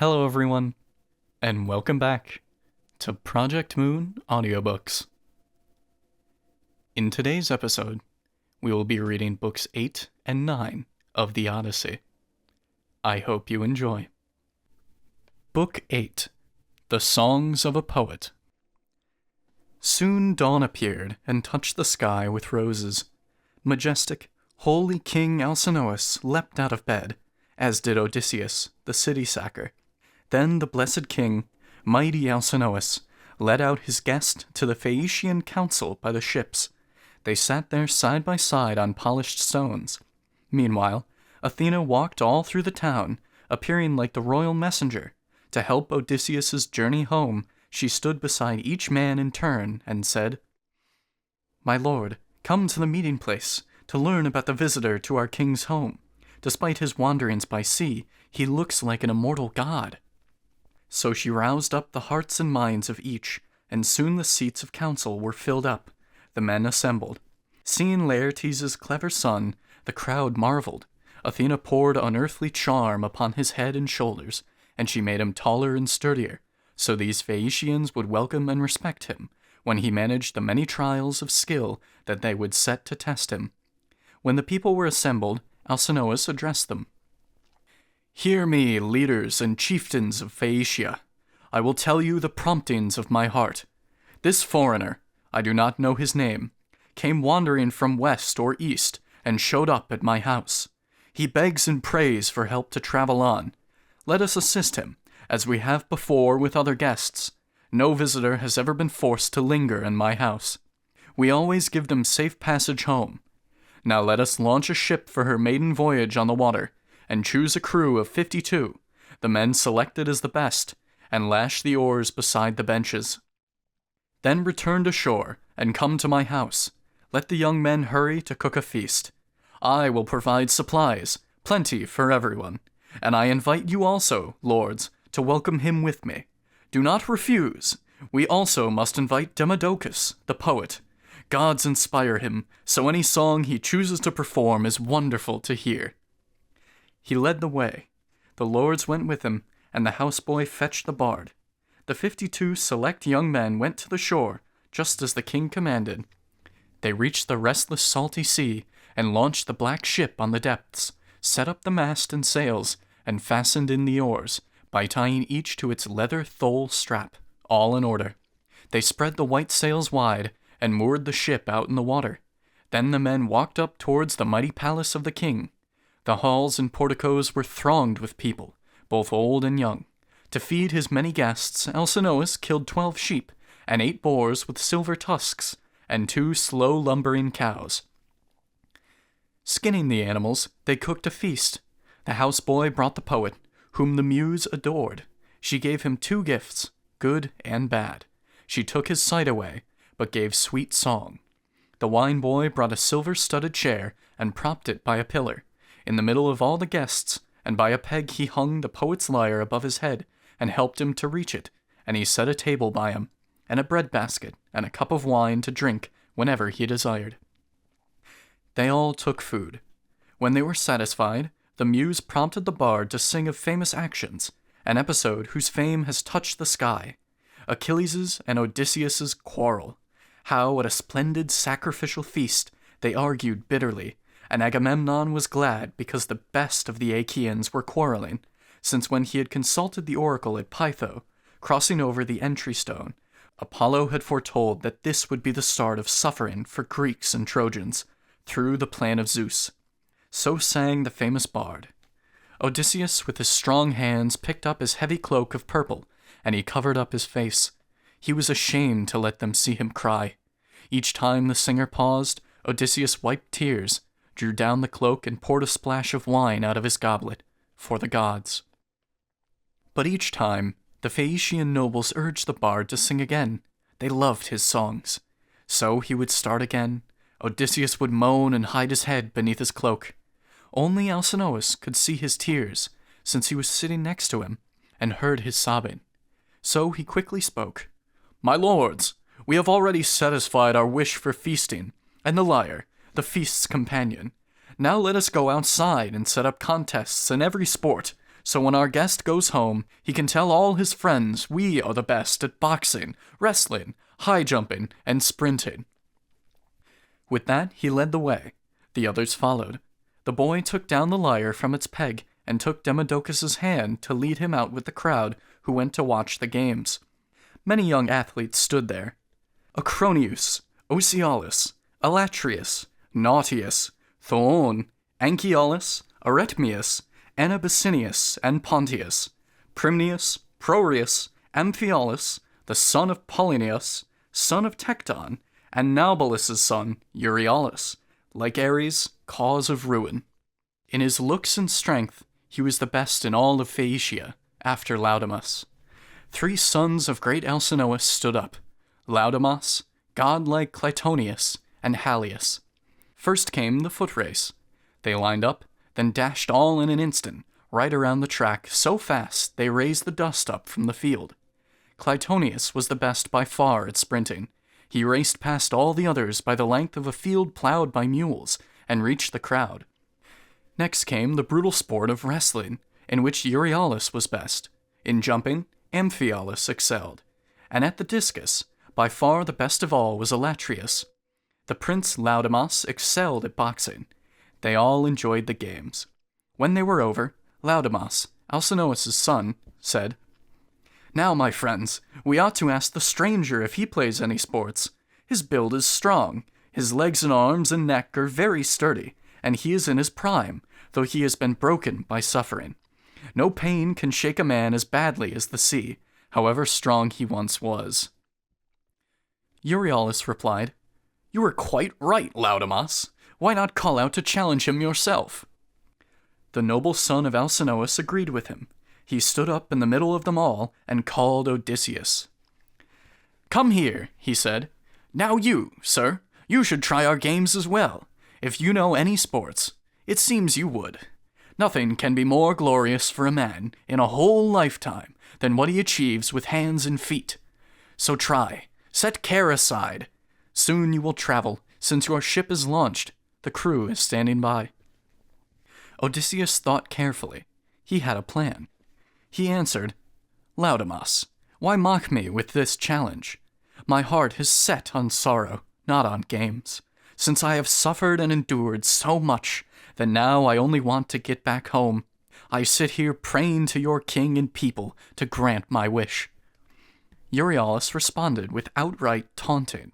Hello everyone, and welcome back to Project Moon Audiobooks. In today's episode, we will be reading books 8 and 9 of the Odyssey. I hope you enjoy. Book 8, The Songs of a Poet. Soon dawn appeared and touched the sky with roses. Majestic, holy King Alcinous leapt out of bed, as did Odysseus, the city sacker. Then the blessed king, mighty Alcinous, led out his guest to the Phaeacian council by the ships. They sat there side by side on polished stones. Meanwhile, Athena walked all through the town, appearing like the royal messenger. To help Odysseus's journey home, she stood beside each man in turn and said, "My lord, come to the meeting place to learn about the visitor to our king's home. Despite his wanderings by sea, he looks like an immortal god." So she roused up the hearts and minds of each, and soon the seats of council were filled up. The men assembled. Seeing Laertes' clever son, the crowd marveled. Athena poured unearthly charm upon his head and shoulders, and she made him taller and sturdier, so these Phaeacians would welcome and respect him, when he managed the many trials of skill that they would set to test him. When the people were assembled, Alcinous addressed them. "Hear me, leaders and chieftains of Phaeacia. I will tell you the promptings of my heart. This foreigner, I do not know his name, came wandering from west or east and showed up at my house. He begs and prays for help to travel on. Let us assist him, as we have before with other guests. No visitor has ever been forced to linger in my house. We always give them safe passage home. Now let us launch a ship for her maiden voyage on the water, and choose a crew of 52, the men selected as the best, and lash the oars beside the benches. Then return to shore, and come to my house. Let the young men hurry to cook a feast. I will provide supplies, plenty for everyone, and I invite you also, lords, to welcome him with me. Do not refuse. We also must invite Demodocus, the poet. Gods inspire him, so any song he chooses to perform is wonderful to hear." He led the way. The lords went with him, and the houseboy fetched the bard. The 52 select young men went to the shore, just as the king commanded. They reached the restless salty sea, and launched the black ship on the depths, set up the mast and sails, and fastened in the oars, by tying each to its leather thole strap, all in order. They spread the white sails wide, and moored the ship out in the water. Then the men walked up towards the mighty palace of the king. The halls and porticos were thronged with people, both old and young. To feed his many guests, Alcinous killed 12 sheep, and 8 boars with silver tusks, and 2 slow lumbering cows. Skinning the animals, they cooked a feast. The houseboy brought the poet, whom the muse adored. She gave him 2 gifts, good and bad. She took his sight away, but gave sweet song. The wine boy brought a silver-studded chair and propped it by a pillar, in the middle of all the guests, and by a peg he hung the poet's lyre above his head, and helped him to reach it, and he set a table by him, and a bread-basket, and a cup of wine to drink whenever he desired. They all took food. When they were satisfied, the muse prompted the bard to sing of famous actions, an episode whose fame has touched the sky. Achilles' and Odysseus' quarrel. How at a splendid sacrificial feast they argued bitterly, and Agamemnon was glad because the best of the Achaeans were quarreling, since when he had consulted the oracle at Pytho, crossing over the entry stone, Apollo had foretold that this would be the start of suffering for Greeks and Trojans, through the plan of Zeus. So sang the famous bard. Odysseus with his strong hands picked up his heavy cloak of purple, and he covered up his face. He was ashamed to let them see him cry. Each time the singer paused, Odysseus wiped tears, drew down the cloak and poured a splash of wine out of his goblet, for the gods. But each time, the Phaeacian nobles urged the bard to sing again. They loved his songs. So he would start again. Odysseus would moan and hide his head beneath his cloak. Only Alcinous could see his tears, since he was sitting next to him, and heard his sobbing. So he quickly spoke. "My lords, we have already satisfied our wish for feasting, and the lyre, the feast's companion. Now let us go outside and set up contests in every sport, So when our guest goes home, he can tell all his friends we are the best at boxing, wrestling, high jumping, and sprinting." With that, he led the way. The others followed. The boy took down the lyre from its peg and took Demodocus's hand to lead him out with the crowd who went to watch the games. Many young athletes stood there. Acroneus, Oceolus, Alatrius, Nautius, Thoon, Anchialus, Aretmius, Anabasinius, and Pontius, Primnius, Proreus, Amphialus, the son of Polyneus, son of Tecton, and Naubolus' son, Euryalus, like Ares, cause of ruin. In his looks and strength, he was the best in all of Phaeacia, after Laodamas. 3 sons of great Alcinous stood up, Laodamas, godlike Clytonius, and Halius. First came the foot race. They lined up, then dashed all in an instant, right around the track so fast they raised the dust up from the field. Clytonius was the best by far at sprinting. He raced past all the others by the length of a field plowed by mules, and reached the crowd. Next came the brutal sport of wrestling, in which Euryalus was best. In jumping, Amphialus excelled. And at the discus, by far the best of all was Alatrius. The Prince Laodamas excelled at boxing. They all enjoyed the games. When they were over, Laodamas, Alcinous' son, said, "Now, my friends, we ought to ask the stranger if he plays any sports. His build is strong, his legs and arms and neck are very sturdy, and he is in his prime, though he has been broken by suffering. No pain can shake a man as badly as the sea, however strong he once was." Euryalus replied, "You are quite right, Laodamas. Why not call out to challenge him yourself?" The noble son of Alcinous agreed with him. He stood up in the middle of them all and called Odysseus. "Come here," he said. "Now you, sir, you should try our games as well. If you know any sports, it seems you would. Nothing can be more glorious for a man in a whole lifetime than what he achieves with hands and feet. So try, set care aside. Soon you will travel, since your ship is launched. The crew is standing by." Odysseus thought carefully. He had a plan. He answered, "Laodamas, why mock me with this challenge? My heart is set on sorrow, not on games, since I have suffered and endured so much that now I only want to get back home. I sit here praying to your king and people to grant my wish." Euryalus responded with outright taunting.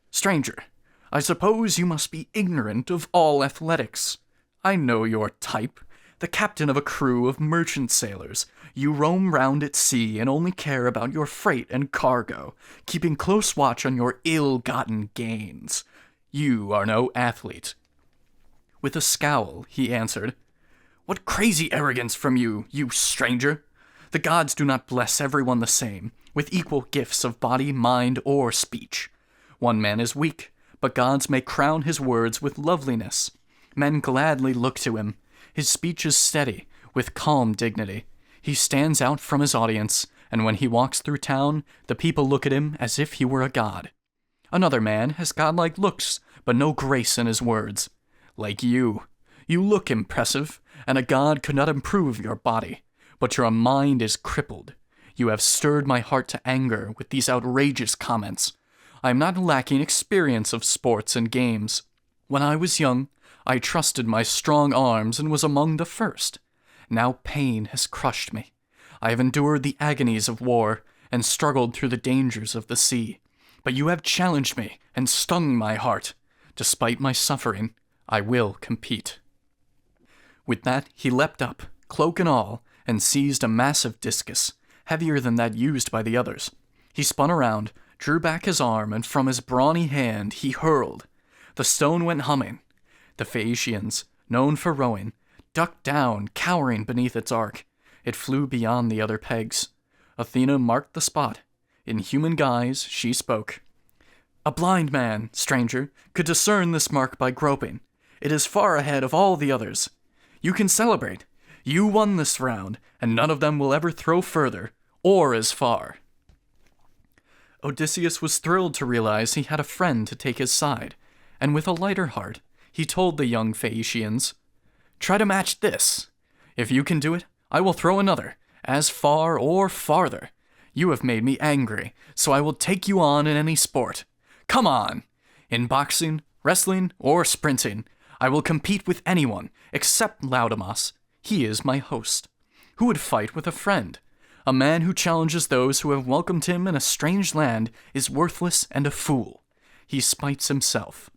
"Stranger, I suppose you must be ignorant of all athletics. I know your type. The captain of a crew of merchant sailors, you roam round at sea and only care about your freight and cargo, keeping close watch on your ill-gotten gains. You are no athlete." With a scowl, he answered, "What crazy arrogance from you, you stranger! The gods do not bless everyone the same, with equal gifts of body, mind, or speech. One man is weak, but gods may crown his words with loveliness. Men gladly look to him. His speech is steady, with calm dignity. He stands out from his audience, and when he walks through town, the people look at him as if he were a god. Another man has godlike looks, but no grace in his words. Like you look impressive, and a god could not improve your body, but your mind is crippled. You have stirred my heart to anger with these outrageous comments. I am not lacking experience of sports and games. When I was young, I trusted my strong arms and was among the first. Now pain has crushed me. I have endured the agonies of war and struggled through the dangers of the sea. But you have challenged me and stung my heart. Despite my suffering, I will compete." With that, he leapt up, cloak and all, and seized a massive discus, heavier than that used by the others. He spun around, drew back his arm, and from his brawny hand he hurled. The stone went humming. The Phaeacians, known for rowing, ducked down, cowering beneath its arc. It flew beyond the other pegs. Athena marked the spot. In human guise, she spoke. "A blind man, stranger, could discern this mark by groping. It is far ahead of all the others. You can celebrate. You won this round, and none of them will ever throw further, or as far." Odysseus was thrilled to realize he had a friend to take his side, and with a lighter heart, he told the young Phaeacians, "Try to match this. If you can do it, I will throw another, as far or farther. You have made me angry, so I will take you on in any sport. Come on! In boxing, wrestling, or sprinting, I will compete with anyone, except Laodamas. He is my host. Who would fight with a friend? A man who challenges those who have welcomed him in a strange land is worthless and a fool. He spites himself.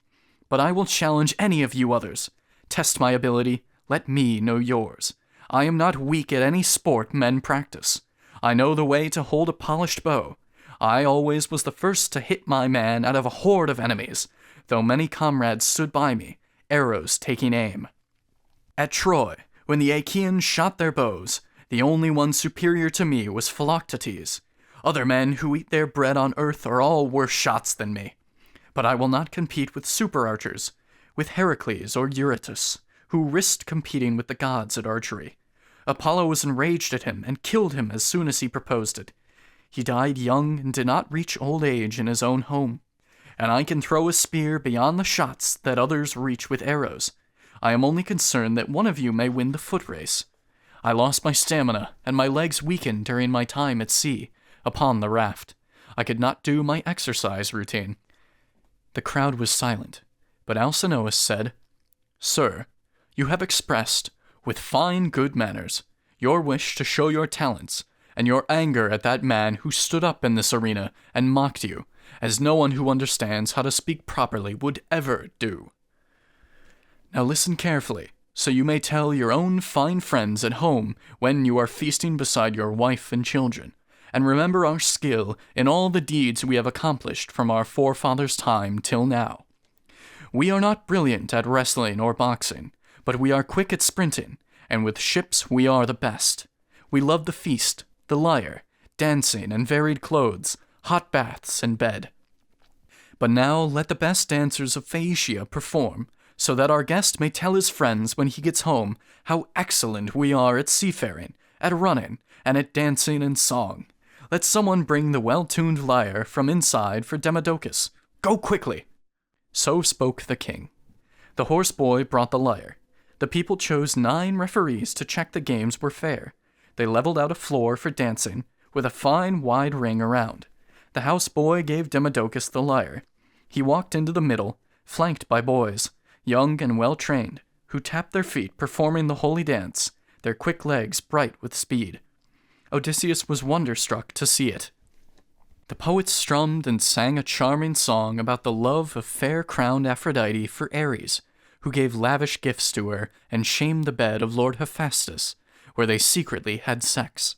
But I will challenge any of you others. Test my ability, let me know yours. I am not weak at any sport men practice. I know the way to hold a polished bow. I always was the first to hit my man out of a horde of enemies, though many comrades stood by me, arrows taking aim. At Troy, when the Achaeans shot their bows, the only one superior to me was Philoctetes. Other men who eat their bread on earth are all worse shots than me. But I will not compete with super-archers, with Heracles or Eurytus, who risked competing with the gods at archery. Apollo was enraged at him and killed him as soon as he proposed it. He died young and did not reach old age in his own home. And I can throw a spear beyond the shots that others reach with arrows. I am only concerned that one of you may win the foot race. I lost my stamina, and my legs weakened during my time at sea, upon the raft. I could not do my exercise routine. The crowd was silent, but Alcinous said, Sir, you have expressed, with fine good manners, your wish to show your talents, and your anger at that man who stood up in this arena and mocked you, as no one who understands how to speak properly would ever do. Now listen carefully, so you may tell your own fine friends at home when you are feasting beside your wife and children, and remember our skill in all the deeds we have accomplished from our forefathers' time till now. We are not brilliant at wrestling or boxing, but we are quick at sprinting, and with ships we are the best. We love the feast, the lyre, dancing and varied clothes, hot baths and bed. But now let the best dancers of Phaeacia perform, so that our guest may tell his friends when he gets home how excellent we are at seafaring, at running, and at dancing and song. Let someone bring the well-tuned lyre from inside for Demodocus. Go quickly! So spoke the king. The horse-boy brought the lyre. The people chose 9 referees to check the games were fair. They leveled out a floor for dancing, with a fine wide ring around. The houseboy gave Demodocus the lyre. He walked into the middle, flanked by boys, young and well-trained, who tapped their feet performing the holy dance, their quick legs bright with speed. Odysseus was wonderstruck to see it. The poets strummed and sang a charming song about the love of fair-crowned Aphrodite for Ares, who gave lavish gifts to her and shamed the bed of Lord Hephaestus, where they secretly had sex.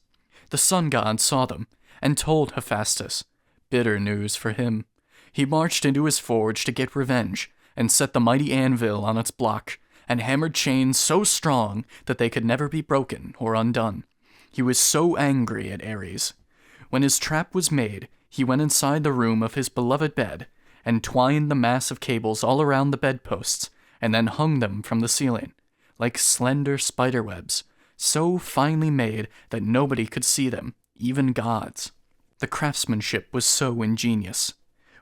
The sun god saw them, and told Hephaestus. Bitter news for him. He marched into his forge to get revenge, and set the mighty anvil on its block, and hammered chains so strong that they could never be broken or undone. He was so angry at Ares. When his trap was made, he went inside the room of his beloved bed, and twined the mass of cables all around the bedposts, and then hung them from the ceiling, like slender spiderwebs, so finely made that nobody could see them, even gods. The craftsmanship was so ingenious.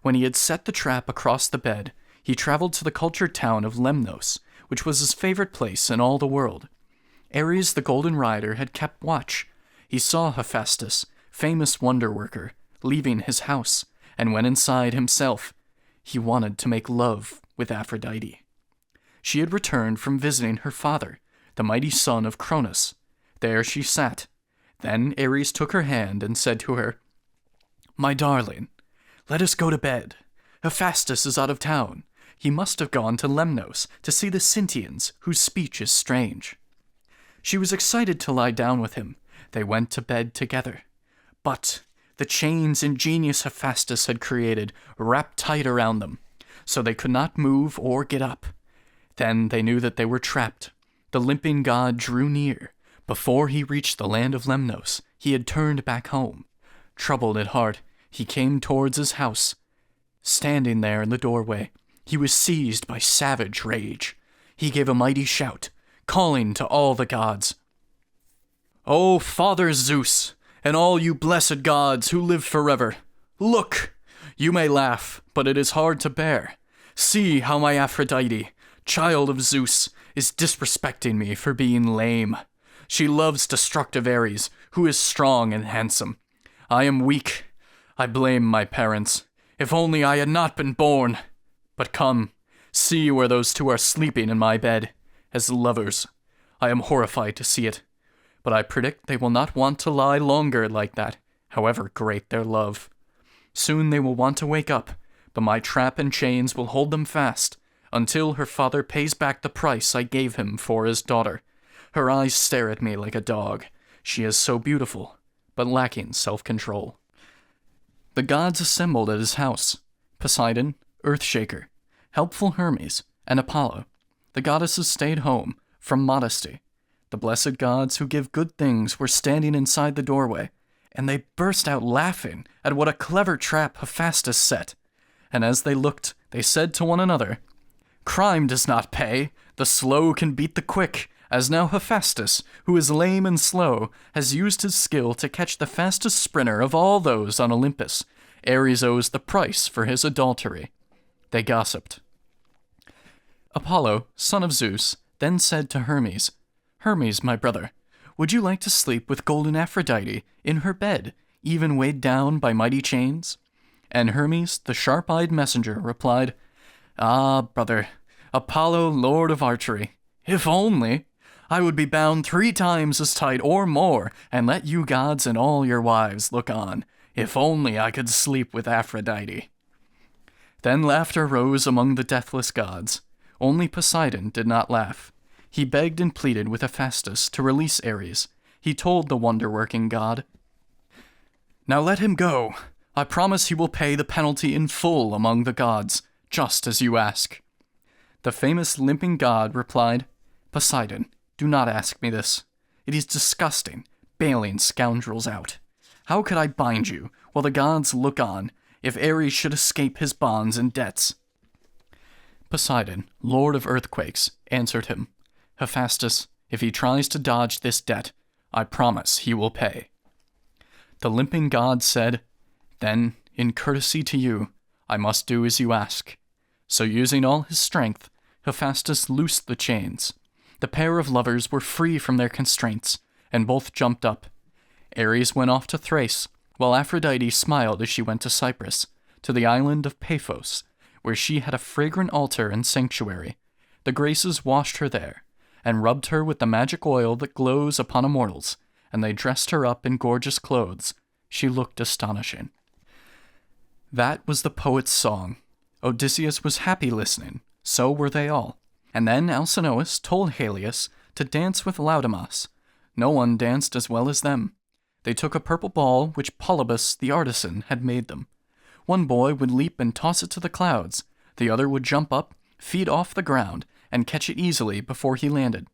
When he had set the trap across the bed, he traveled to the cultured town of Lemnos, which was his favorite place in all the world. Ares the Golden Rider had kept watch. He saw Hephaestus, famous wonder-worker, leaving his house, and went inside himself. He wanted to make love with Aphrodite. She had returned from visiting her father, the mighty son of Cronus. There she sat. Then Ares took her hand and said to her, My darling, let us go to bed. Hephaestus is out of town. He must have gone to Lemnos to see the Sintians, whose speech is strange. She was excited to lie down with him. They went to bed together. But the chains ingenious Hephaestus had created wrapped tight around them, so they could not move or get up. Then they knew that they were trapped. The limping god drew near. Before he reached the land of Lemnos, he had turned back home. Troubled at heart, he came towards his house. Standing there in the doorway, he was seized by savage rage. He gave a mighty shout, calling to all the gods. O Father Zeus, and all you blessed gods who live forever, look! You may laugh, but it is hard to bear. See how my Aphrodite, child of Zeus, is disrespecting me for being lame. She loves destructive Ares, who is strong and handsome. I am weak. I blame my parents. If only I had not been born. But come, see where those two are sleeping in my bed, as lovers. I am horrified to see it, but I predict they will not want to lie longer like that, however great their love. Soon they will want to wake up, but my trap and chains will hold them fast, until her father pays back the price I gave him for his daughter. Her eyes stare at me like a dog. She is so beautiful, but lacking self-control. The gods assembled at his house: Poseidon, Earthshaker, helpful Hermes, and Apollo. The goddesses stayed home, from modesty. The blessed gods who give good things were standing inside the doorway, and they burst out laughing at what a clever trap Hephaestus set. And as they looked, they said to one another, "Crime does not pay. The slow can beat the quick, as now Hephaestus, who is lame and slow, has used his skill to catch the fastest sprinter of all those on Olympus. Ares owes the price for his adultery." They gossiped. Apollo, son of Zeus, then said to Hermes, "Hermes, my brother, would you like to sleep with golden Aphrodite in her bed, even weighed down by mighty chains?" And Hermes, the sharp-eyed messenger, replied, "Ah, brother, Apollo, lord of archery, if only I would be bound 3 times as tight or more, and let you gods and all your wives look on. If only I could sleep with Aphrodite." Then laughter rose among the deathless gods. Only Poseidon did not laugh. He begged and pleaded with Hephaestus to release Ares. He told the wonder-working god, "Now let him go. I promise he will pay the penalty in full among the gods, just as you ask." The famous limping god replied, "Poseidon, do not ask me this. It is disgusting, bailing scoundrels out. How could I bind you, while the gods look on, if Ares should escape his bonds and debts?" Poseidon, lord of earthquakes, answered him, "Hephaestus, if he tries to dodge this debt, I promise he will pay." The limping god said, "Then, in courtesy to you, I must do as you ask." So using all his strength, Hephaestus loosed the chains. The pair of lovers were free from their constraints, and both jumped up. Ares went off to Thrace, while Aphrodite smiled as she went to Cyprus, to the island of Paphos, where she had a fragrant altar and sanctuary. The Graces washed her there, and rubbed her with the magic oil that glows upon immortals, and they dressed her up in gorgeous clothes. She looked astonishing. That was the poet's song. Odysseus was happy listening, so were they all. And then Alcinous told Helios to dance with Laodamas. No one danced as well as them. They took a purple ball which Polyphemus the artisan had made them. One boy would leap and toss it to the clouds. The other would jump up, feet off the ground, and catch it easily before he landed.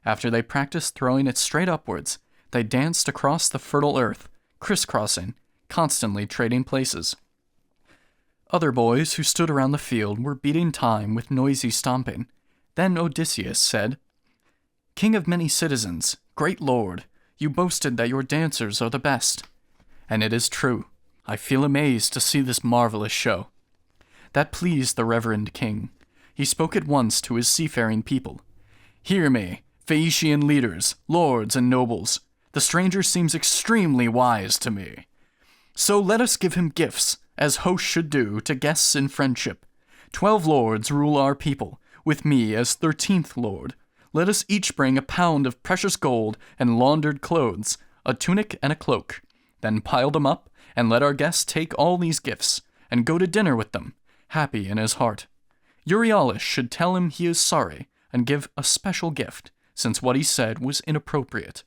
After they practiced throwing it straight upwards, they danced across the fertile earth, crisscrossing, constantly trading places. Other boys who stood around the field were beating time with noisy stomping. Then Odysseus said, "King of many citizens, great lord, you boasted that your dancers are the best. And it is true. I feel amazed to see this marvelous show." That pleased the reverend king. He spoke at once to his seafaring people. "Hear me, Phaeacian leaders, lords, and nobles. The stranger seems extremely wise to me. So let us give him gifts, as hosts should do to guests in friendship. 12 lords rule our people, with me as 13th lord. Let us each bring a pound of precious gold and laundered clothes, a tunic and a cloak. Then pile them up, and let our guest take all these gifts, and go to dinner with them, happy in his heart. Euryalus should tell him he is sorry, and give a special gift, since what he said was inappropriate."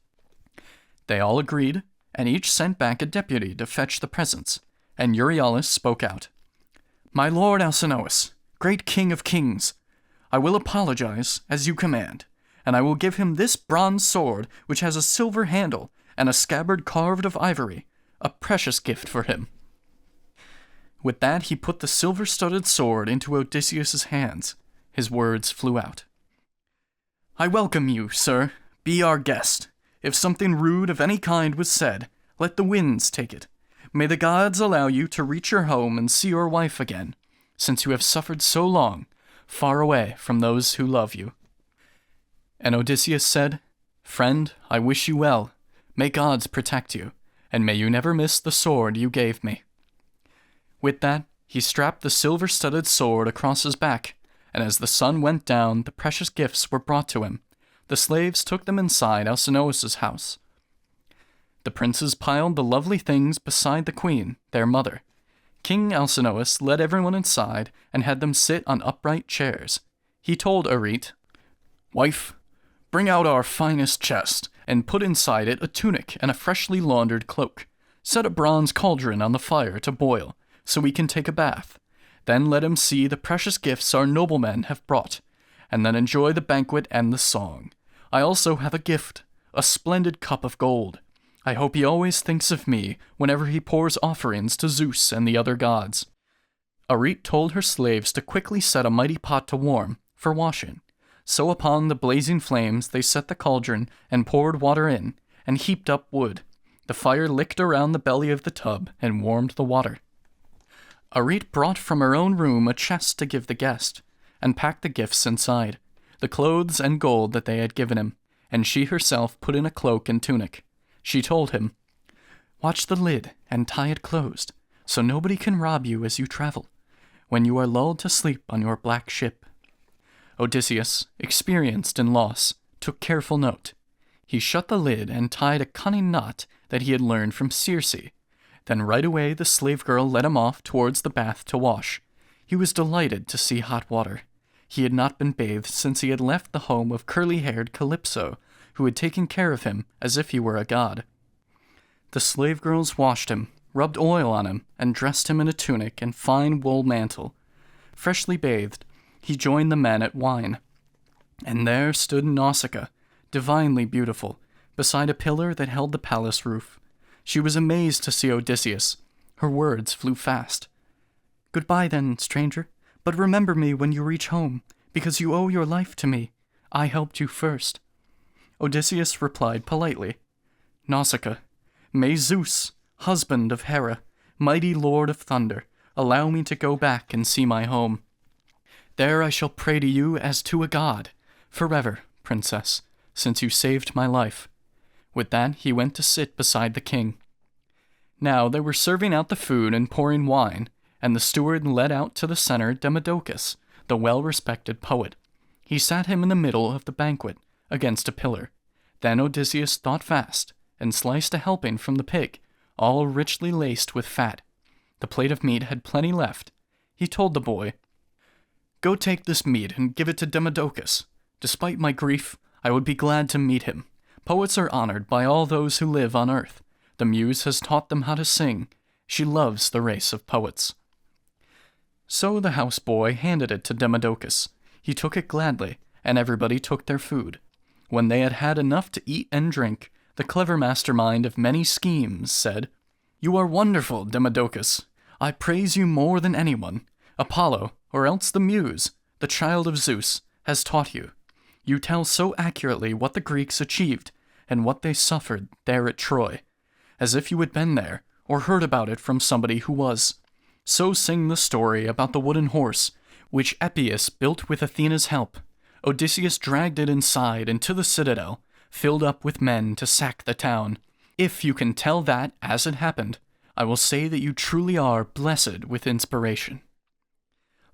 They all agreed, and each sent back a deputy to fetch the presents, and Euryalus spoke out. "My lord Alcinous, great king of kings, I will apologize as you command, and I will give him this bronze sword which has a silver handle and a scabbard carved of ivory, a precious gift for him." With that he put the silver-studded sword into Odysseus's hands. His words flew out. "I welcome you, sir. Be our guest. If something rude of any kind was said, let the winds take it. May the gods allow you to reach your home and see your wife again, since you have suffered so long, far away from those who love you." And Odysseus said, Friend, I wish you well. May gods protect you, and may you never miss the sword you gave me." With that, he strapped the silver-studded sword across his back, and as the sun went down, the precious gifts were brought to him. The slaves took them inside Alcinous's house. The princes piled the lovely things beside the queen, their mother. King Alcinous led everyone inside and had them sit on upright chairs. He told Arete, "Wife, bring out our finest chest, and put inside it a tunic and a freshly laundered cloak. Set a bronze cauldron on the fire to boil, so we can take a bath. Then let him see the precious gifts our noblemen have brought, and then enjoy the banquet and the song. I also have a gift, a splendid cup of gold. I hope he always thinks of me whenever he pours offerings to Zeus and the other gods." Arete told her slaves to quickly set a mighty pot to warm, for washing. So upon the blazing flames they set the cauldron and poured water in, and heaped up wood. The fire licked around the belly of the tub and warmed the water. Arete brought from her own room a chest to give the guest, and packed the gifts inside, the clothes and gold that they had given him, and she herself put in a cloak and tunic. She told him, "Watch the lid and tie it closed, so nobody can rob you as you travel, when you are lulled to sleep on your black ship." Odysseus, experienced in loss, took careful note. He shut the lid and tied a cunning knot that he had learned from Circe. Then right away the slave girl led him off towards the bath to wash. He was delighted to see hot water. He had not been bathed since he had left the home of curly-haired Calypso, who had taken care of him as if he were a god. The slave girls washed him, rubbed oil on him, and dressed him in a tunic and fine wool mantle. Freshly bathed, he joined the men at wine. And there stood Nausicaa, divinely beautiful, beside a pillar that held the palace roof. She was amazed to see Odysseus. Her words flew fast. "Goodbye then, stranger, but remember me when you reach home, because you owe your life to me. I helped you first." Odysseus replied politely, "Nausicaa, may Zeus, husband of Hera, mighty lord of thunder, allow me to go back and see my home. There I shall pray to you as to a god, forever, princess, since you saved my life." With that, he went to sit beside the king. Now they were serving out the food and pouring wine, and the steward led out to the center Demodocus, the well-respected poet. He sat him in the middle of the banquet, against a pillar. Then Odysseus thought fast, and sliced a helping from the pig, all richly laced with fat. The plate of meat had plenty left. He told the boy, "Go take this meat and give it to Demodocus. Despite my grief, I would be glad to meet him. Poets are honored by all those who live on earth. The muse has taught them how to sing. She loves the race of poets." So the houseboy handed it to Demodocus. He took it gladly, and everybody took their food. When they had had enough to eat and drink, the clever mastermind of many schemes said, "You are wonderful, Demodocus. I praise you more than anyone. Apollo, or else the muse, the child of Zeus, has taught you. You tell so accurately what the Greeks achieved, and what they suffered there at Troy, as if you had been there, or heard about it from somebody who was. So sing the story about the wooden horse, which Epeius built with Athena's help. Odysseus dragged it inside into the citadel, filled up with men to sack the town. If you can tell that as it happened, I will say that you truly are blessed with inspiration."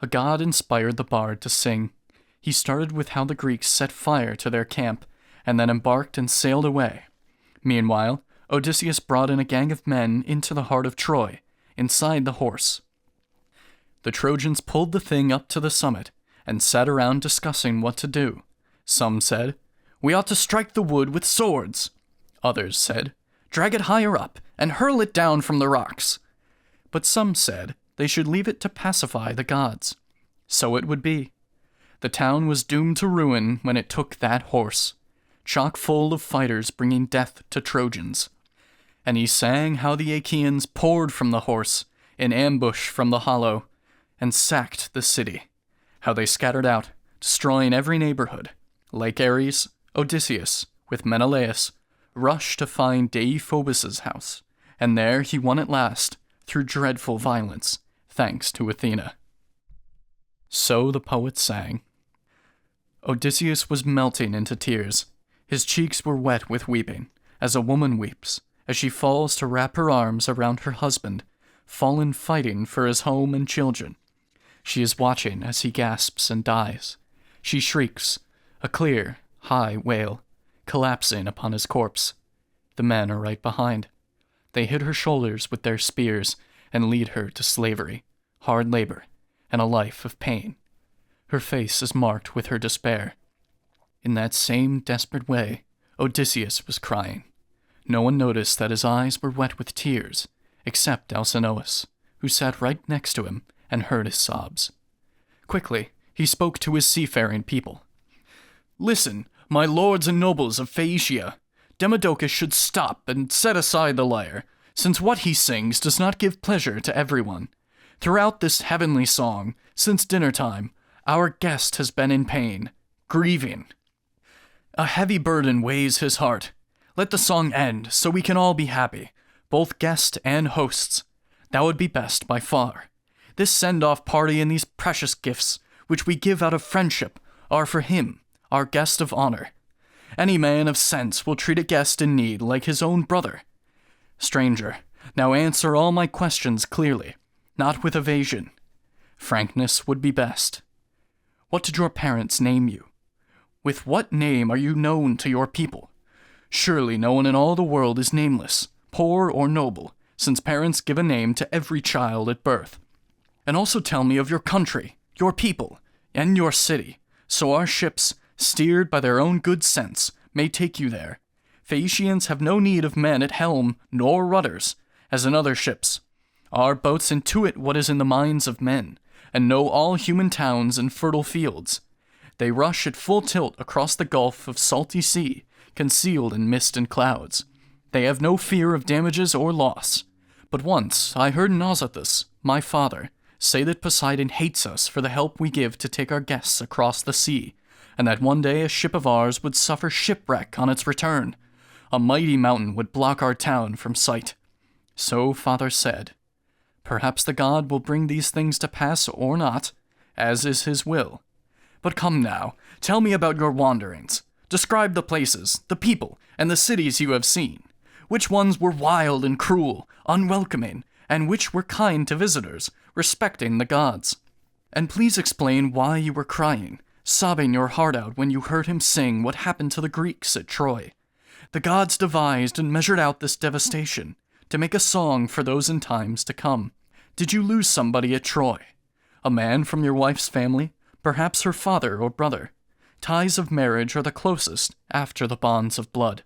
A god inspired the bard to sing. He started with how the Greeks set fire to their camp, and then embarked and sailed away. Meanwhile, Odysseus brought in a gang of men into the heart of Troy, inside the horse. The Trojans pulled the thing up to the summit, and sat around discussing what to do. Some said, "We ought to strike the wood with swords." Others said, "Drag it higher up, and hurl it down from the rocks." But some said they should leave it to pacify the gods. So it would be. The town was doomed to ruin when it took that horse, chock full of fighters bringing death to Trojans. And he sang how the Achaeans poured from the horse, in ambush from the hollow, and sacked the city, how they scattered out, destroying every neighborhood, like Ares. Odysseus, with Menelaus, rushed to find Deiphobus's house, and there he won at last, through dreadful violence, thanks to Athena. So the poet sang. Odysseus was melting into tears. His cheeks were wet with weeping, as a woman weeps, as she falls to wrap her arms around her husband, fallen fighting for his home and children. She is watching as he gasps and dies. She shrieks, a clear, high wail, collapsing upon his corpse. The men are right behind. They hit her shoulders with their spears and lead her to slavery, hard labor, and a life of pain. Her face is marked with her despair. In that same desperate way, Odysseus was crying. No one noticed that his eyes were wet with tears, except Alcinous, who sat right next to him and heard his sobs. Quickly, he spoke to his seafaring people. "Listen, my lords and nobles of Phaeacia. Demodocus should stop and set aside the lyre, since what he sings does not give pleasure to everyone. Throughout this heavenly song, since dinner time, our guest has been in pain, grieving. A heavy burden weighs his heart. Let the song end, so we can all be happy, both guest and hosts. That would be best by far. This send-off party and these precious gifts, which we give out of friendship, are for him, our guest of honor. Any man of sense will treat a guest in need like his own brother. Stranger, now answer all my questions clearly, not with evasion. Frankness would be best. What did your parents name you? With what name are you known to your people? Surely no one in all the world is nameless, poor or noble, since parents give a name to every child at birth. And also tell me of your country, your people, and your city, so our ships, steered by their own good sense, may take you there. Phaeacians have no need of men at helm nor rudders, as in other ships. Our boats intuit what is in the minds of men, and know all human towns and fertile fields. They rush at full tilt across the gulf of salty sea, concealed in mist and clouds. They have no fear of damages or loss. But once I heard Nausithous, my father, say that Poseidon hates us for the help we give to take our guests across the sea, and that one day a ship of ours would suffer shipwreck on its return. A mighty mountain would block our town from sight. So father said. Perhaps the god will bring these things to pass or not, as is his will. But come now, tell me about your wanderings. Describe the places, the people, and the cities you have seen. Which ones were wild and cruel, unwelcoming, and which were kind to visitors, respecting the gods? And please explain why you were crying, sobbing your heart out when you heard him sing what happened to the Greeks at Troy. The gods devised and measured out this devastation, to make a song for those in times to come. Did you lose somebody at Troy? A man from your wife's family? Perhaps her father or brother. Ties of marriage are the closest after the bonds of blood.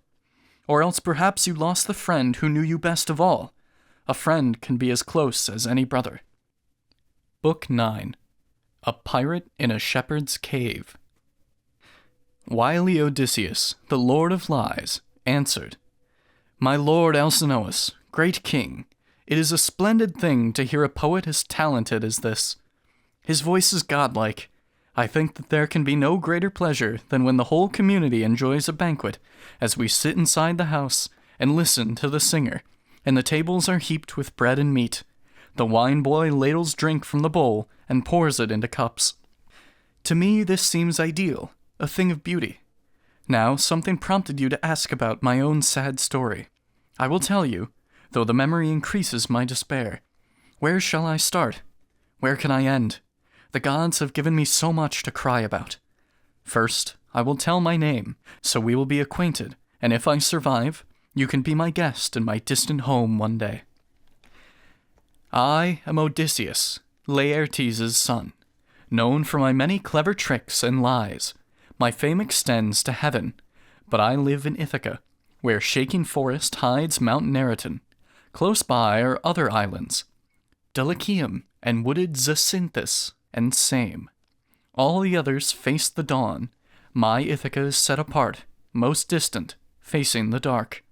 Or else perhaps you lost the friend who knew you best of all. A friend can be as close as any brother. Book 9. A Pirate in a Shepherd's Cave. Wily Odysseus, the Lord of Lies, answered, My lord Alcinous, great king, it is a splendid thing to hear a poet as talented as this. His voice is godlike. I think that there can be no greater pleasure than when the whole community enjoys a banquet, as we sit inside the house and listen to the singer, and the tables are heaped with bread and meat. The wine boy ladles drink from the bowl and pours it into cups. To me this seems ideal, a thing of beauty. Now something prompted you to ask about my own sad story. I will tell you, though the memory increases my despair. Where shall I start? Where can I end? The gods have given me so much to cry about. First, I will tell my name, so we will be acquainted, and if I survive, you can be my guest in my distant home one day. I am Odysseus, Laertes' son, known for my many clever tricks and lies. My fame extends to heaven, but I live in Ithaca, where shaking forest hides Mount Neriton. Close by are other islands, Delicaeum and wooded Zacynthus and Same. All the others face the dawn. My Ithaca is set apart, most distant, facing the dark.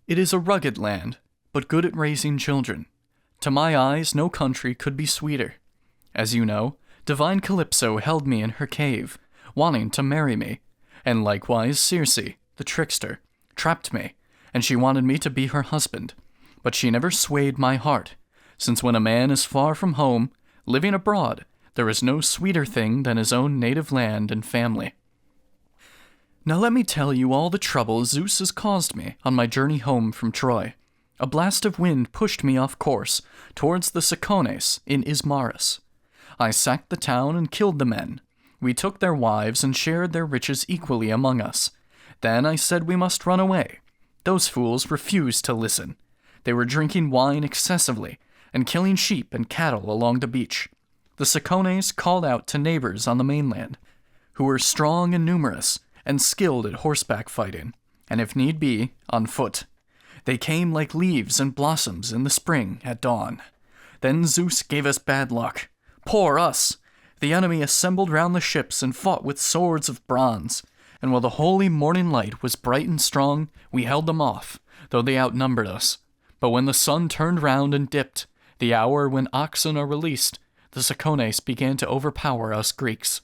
It is a rugged land, but good at raising children. To my eyes, no country could be sweeter. As you know, divine Calypso held me in her cave, wanting to marry me, and likewise Circe, the trickster, trapped me, and she wanted me to be her husband. But she never swayed my heart, since when a man is far from home, living abroad, there is no sweeter thing than his own native land and family. Now let me tell you all the trouble Zeus has caused me on my journey home from Troy. A blast of wind pushed me off course towards the Cyclopes in Ismarus. I sacked the town and killed the men. We took their wives and shared their riches equally among us. Then I said we must run away. Those fools refused to listen. They were drinking wine excessively and killing sheep and cattle along the beach. The Cyclopes called out to neighbors on the mainland, who were strong and numerous and skilled at horseback fighting, and if need be, on foot. They came like leaves and blossoms in the spring at dawn. Then Zeus gave us bad luck. Poor us! The enemy assembled round the ships and fought with swords of bronze, and while the holy morning light was bright and strong, we held them off, though they outnumbered us. But when the sun turned round and dipped, the hour when oxen are released, the Cyclopes began to overpower us Greeks.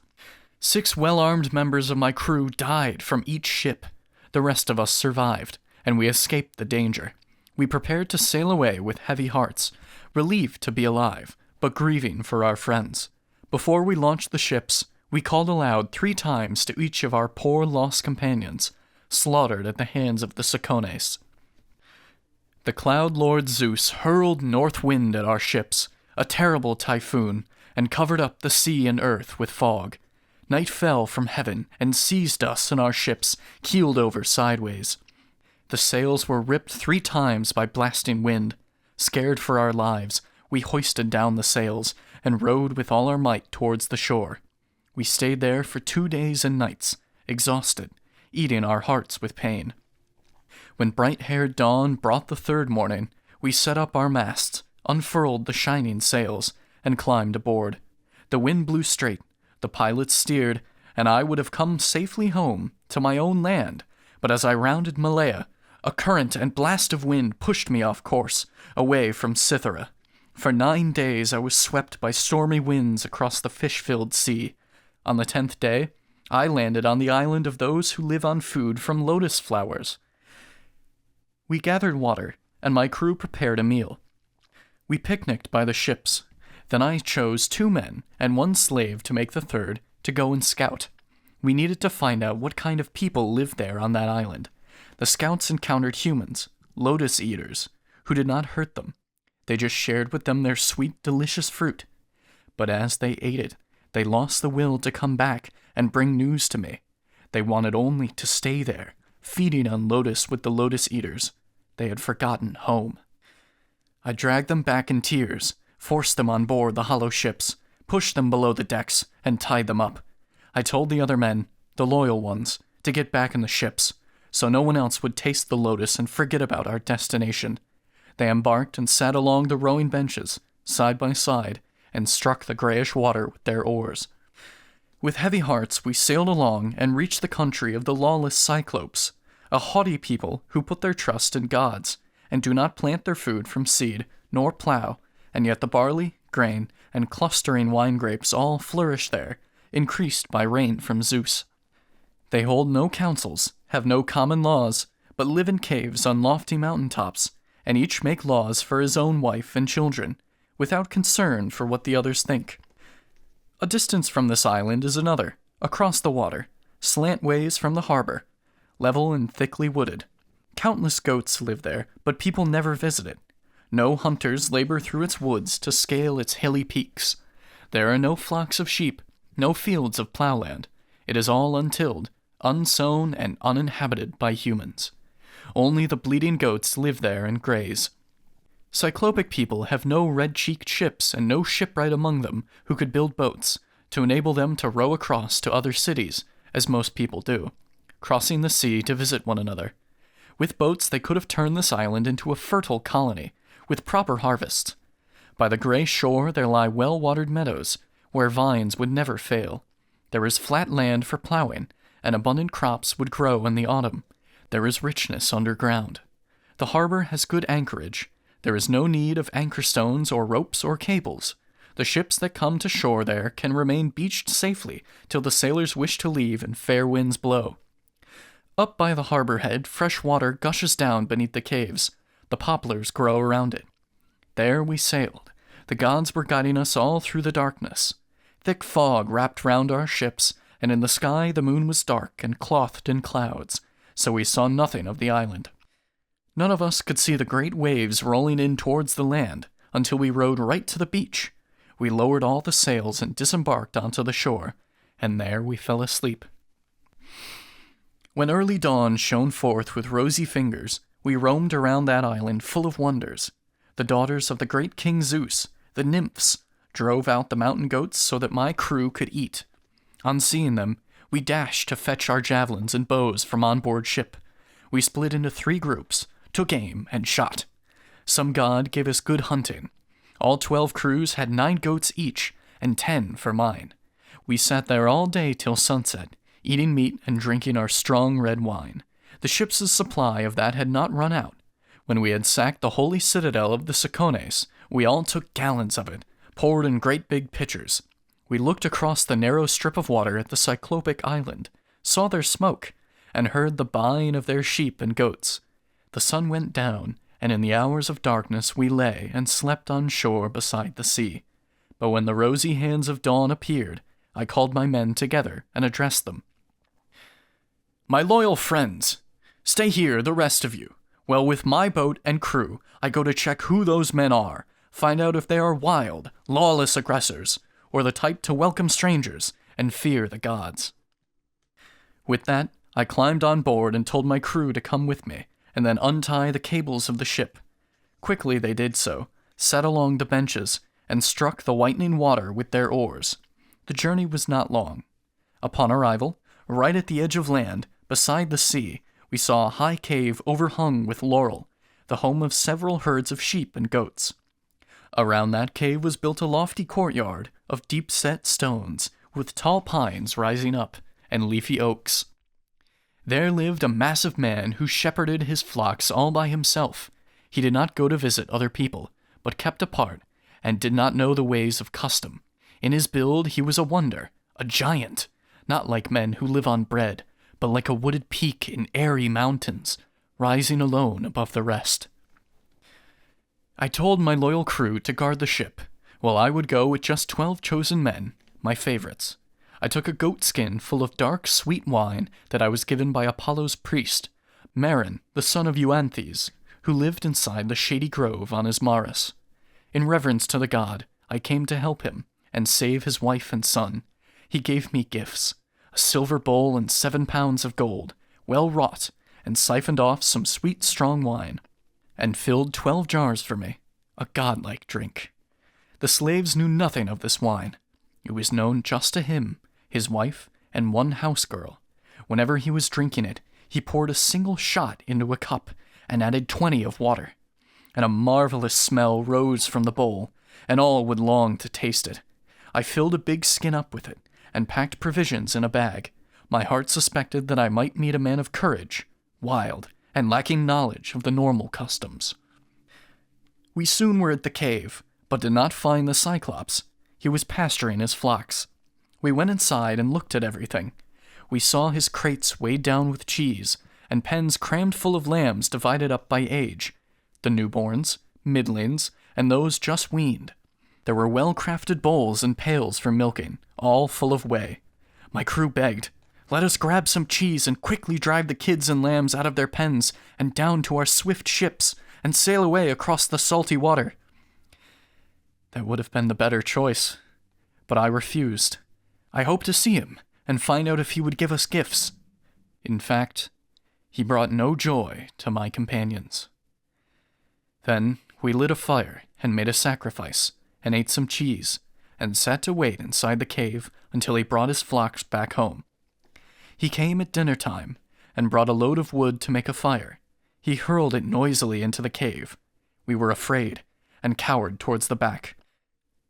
6 well-armed members of my crew died from each ship. The rest of us survived, and we escaped the danger. We prepared to sail away with heavy hearts, relieved to be alive, but grieving for our friends. Before we launched the ships, we called aloud 3 times to each of our poor lost companions, slaughtered at the hands of the Cyclopes. The cloud lord Zeus hurled north wind at our ships, a terrible typhoon, and covered up the sea and earth with fog. Night fell from heaven and seized us and our ships, keeled over sideways. The sails were ripped 3 times by blasting wind. Scared for our lives, we hoisted down the sails and rowed with all our might towards the shore. We stayed there for 2 days and nights, exhausted, eating our hearts with pain. When bright-haired dawn brought the 3rd morning, we set up our masts, unfurled the shining sails, and climbed aboard. The wind blew straight, the pilots steered, and I would have come safely home to my own land, but as I rounded Malea, a current and blast of wind pushed me off course, away from Cythera. For 9 days I was swept by stormy winds across the fish-filled sea. On the 10th day, I landed on the island of those who live on food from lotus flowers. We gathered water, and my crew prepared a meal. We picnicked by the ships. Then I chose 2 men and 1 slave to make the 3rd to go and scout. We needed to find out what kind of people lived there on that island. The scouts encountered humans, lotus eaters, who did not hurt them. They just shared with them their sweet, delicious fruit. But as they ate it, they lost the will to come back and bring news to me. They wanted only to stay there, feeding on lotus with the lotus eaters. They had forgotten home. I dragged them back in tears, forced them on board the hollow ships, pushed them below the decks, and tied them up. I told the other men, the loyal ones, to get back in the ships, so no one else would taste the lotus and forget about our destination. They embarked and sat along the rowing benches, side by side, and struck the grayish water with their oars. With heavy hearts we sailed along and reached the country of the lawless Cyclopes, a haughty people who put their trust in gods, and do not plant their food from seed, nor plow, and yet the barley, grain, and clustering wine grapes all flourish there, increased by rain from Zeus. They hold no councils, have no common laws, but live in caves on lofty mountain tops, and each make laws for his own wife and children, without concern for what the others think. A distance from this island is another, across the water, slant ways from the harbor, level and thickly wooded. Countless goats live there, but people never visit it. No hunters labor through its woods to scale its hilly peaks. There are no flocks of sheep, no fields of plowland. It is all untilled, unsown, and uninhabited by humans. Only the bleating goats live there and graze. Cyclopic people have no red-cheeked ships and no shipwright among them who could build boats to enable them to row across to other cities, as most people do, crossing the sea to visit one another. With boats they could have turned this island into a fertile colony, with proper harvests. By the gray shore there lie well-watered meadows, where vines would never fail. There is flat land for plowing, and abundant crops would grow in the autumn. There is richness underground. The harbor has good anchorage. There is no need of anchor stones or ropes or cables. The ships that come to shore there can remain beached safely till the sailors wish to leave and fair winds blow. Up by the harbor head, fresh water gushes down beneath the caves. The poplars grow around it. There we sailed. The gods were guiding us all through the darkness. Thick fog wrapped round our ships, and in the sky the moon was dark and clothed in clouds, so we saw nothing of the island. None of us could see the great waves rolling in towards the land until we rowed right to the beach. We lowered all the sails and disembarked onto the shore, and there we fell asleep. When early dawn shone forth with rosy fingers, we roamed around that island full of wonders. The daughters of the great King Zeus, the nymphs, drove out the mountain goats so that my crew could eat. On seeing them, we dashed to fetch our javelins and bows from on board ship. We split into 3 groups, took aim, and shot. Some god gave us good hunting. All 12 crews had 9 goats each, and 10 for mine. We sat there all day till sunset, eating meat and drinking our strong red wine. The ship's supply of that had not run out. When we had sacked the holy citadel of the Cicones, we all took gallons of it, poured in great big pitchers. We looked across the narrow strip of water at the cyclopic island, saw their smoke, and heard the baaing of their sheep and goats. The sun went down, and in the hours of darkness we lay and slept on shore beside the sea. But when the rosy hands of dawn appeared, I called my men together and addressed them. "My loyal friends, stay here, the rest of you. Well, with my boat and crew, I go to check who those men are, find out if they are wild, lawless aggressors, or the type to welcome strangers and fear the gods." With that, I climbed on board and told my crew to come with me, and then untie the cables of the ship. Quickly they did so, sat along the benches, and struck the whitening water with their oars. The journey was not long. Upon arrival, right at the edge of land, beside the sea, we saw a high cave overhung with laurel, the home of several herds of sheep and goats. Around that cave was built a lofty courtyard of deep-set stones, with tall pines rising up, and leafy oaks. There lived a massive man who shepherded his flocks all by himself. He did not go to visit other people, but kept apart, and did not know the ways of custom. In his build he was a wonder, a giant, not like men who live on bread, but like a wooded peak in airy mountains, rising alone above the rest. I told my loyal crew to guard the ship, while I would go with just 12 chosen men, my favorites. I took a goat skin full of dark, sweet wine that I was given by Apollo's priest, Marin, the son of Euanthes, who lived inside the shady grove on Ismarus. In reverence to the god, I came to help him and save his wife and son. He gave me gifts, a silver bowl and 7 pounds of gold, well wrought, and siphoned off some sweet strong wine, and filled 12 jars for me, a godlike drink. The slaves knew nothing of this wine. It was known just to him, his wife, and 1 house girl. Whenever he was drinking it, he poured a single shot into a cup and added 20 of water. And a marvelous smell rose from the bowl, and all would long to taste it. I filled a big skin up with it, and packed provisions in a bag. My heart suspected that I might meet a man of courage, wild, and lacking knowledge of the normal customs. We soon were at the cave, but did not find the Cyclops. He was pasturing his flocks. We went inside and looked at everything. We saw his crates weighed down with cheese, and pens crammed full of lambs divided up by age, the newborns, middlings, and those just weaned. There were well-crafted bowls and pails for milking, all full of whey. My crew begged, "Let us grab some cheese and quickly drive the kids and lambs out of their pens and down to our swift ships and sail away across the salty water." That would have been the better choice, but I refused. I hoped to see him and find out if he would give us gifts. In fact, he brought no joy to my companions. Then we lit a fire and made a sacrifice, and ate some cheese, and sat to wait inside the cave until he brought his flocks back home. He came at dinner time, and brought a load of wood to make a fire. He hurled it noisily into the cave. We were afraid, and cowered towards the back.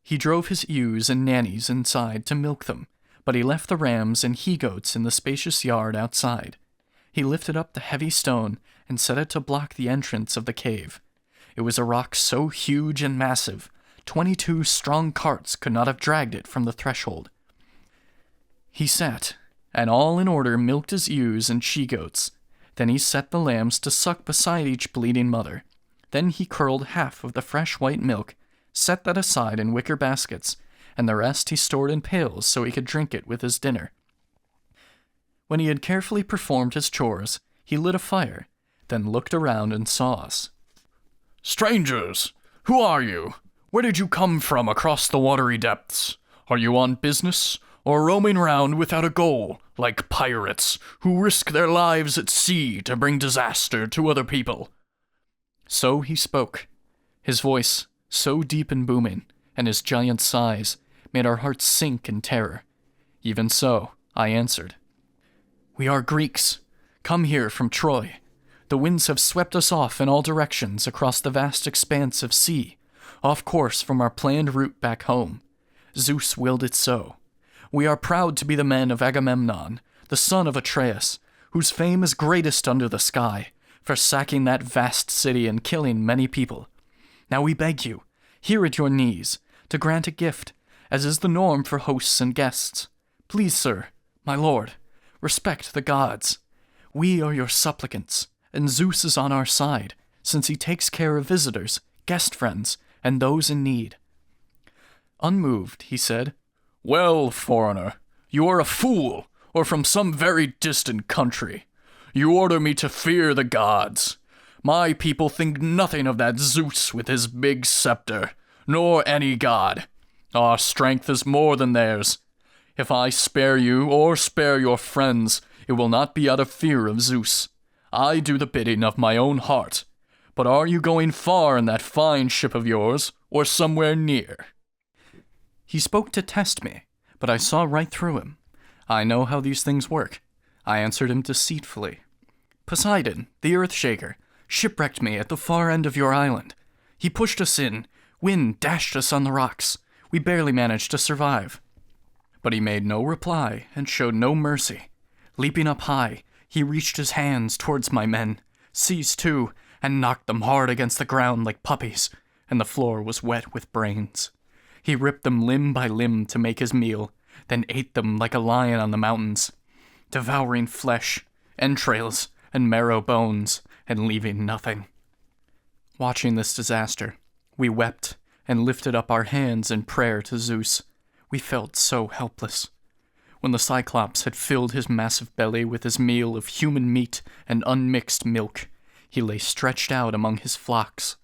He drove his ewes and nannies inside to milk them, but he left the rams and he-goats in the spacious yard outside. He lifted up the heavy stone and set it to block the entrance of the cave. It was a rock so huge and massive, 22 strong carts could not have dragged it from the threshold. He sat, and all in order milked his ewes and she-goats. Then he set the lambs to suck beside each bleeding mother. Then he curled half of the fresh white milk, set that aside in wicker baskets, and the rest he stored in pails so he could drink it with his dinner. When he had carefully performed his chores, he lit a fire, then looked around and saw us. "Strangers, who are you? Where did you come from across the watery depths? Are you on business, or roaming round without a goal, like pirates who risk their lives at sea to bring disaster to other people?" So he spoke, his voice so deep and booming, and his giant size made our hearts sink in terror. Even so, I answered, "We are Greeks, come here from Troy. The winds have swept us off in all directions across the vast expanse of sea, off course from our planned route back home. Zeus willed it so. We are proud to be the men of Agamemnon, the son of Atreus, whose fame is greatest under the sky, for sacking that vast city and killing many people. Now we beg you, here at your knees, to grant a gift, as is the norm for hosts and guests. Please, sir, my lord, respect the gods. We are your supplicants, and Zeus is on our side, since he takes care of visitors, guest friends, and those in need." Unmoved, he said, "Well, foreigner, you are a fool, or from some very distant country. You order me to fear the gods. My people think nothing of that Zeus with his big scepter, nor any god. Our strength is more than theirs. If I spare you or spare your friends, it will not be out of fear of Zeus. I do the bidding of my own heart. But are you going far in that fine ship of yours, or somewhere near?" He spoke to test me, but I saw right through him. I know how these things work. I answered him deceitfully. "Poseidon, the earth-shaker, shipwrecked me at the far end of your island. He pushed us in, wind dashed us on the rocks. We barely managed to survive." But he made no reply and showed no mercy. Leaping up high, he reached his hands towards my men, seized two, and knocked them hard against the ground like puppies, and the floor was wet with brains. He ripped them limb by limb to make his meal, then ate them like a lion on the mountains, devouring flesh, entrails, and marrow bones, and leaving nothing. Watching this disaster, we wept and lifted up our hands in prayer to Zeus. We felt so helpless. When the Cyclops had filled his massive belly with his meal of human meat and unmixed milk, he lay stretched out among his flocks.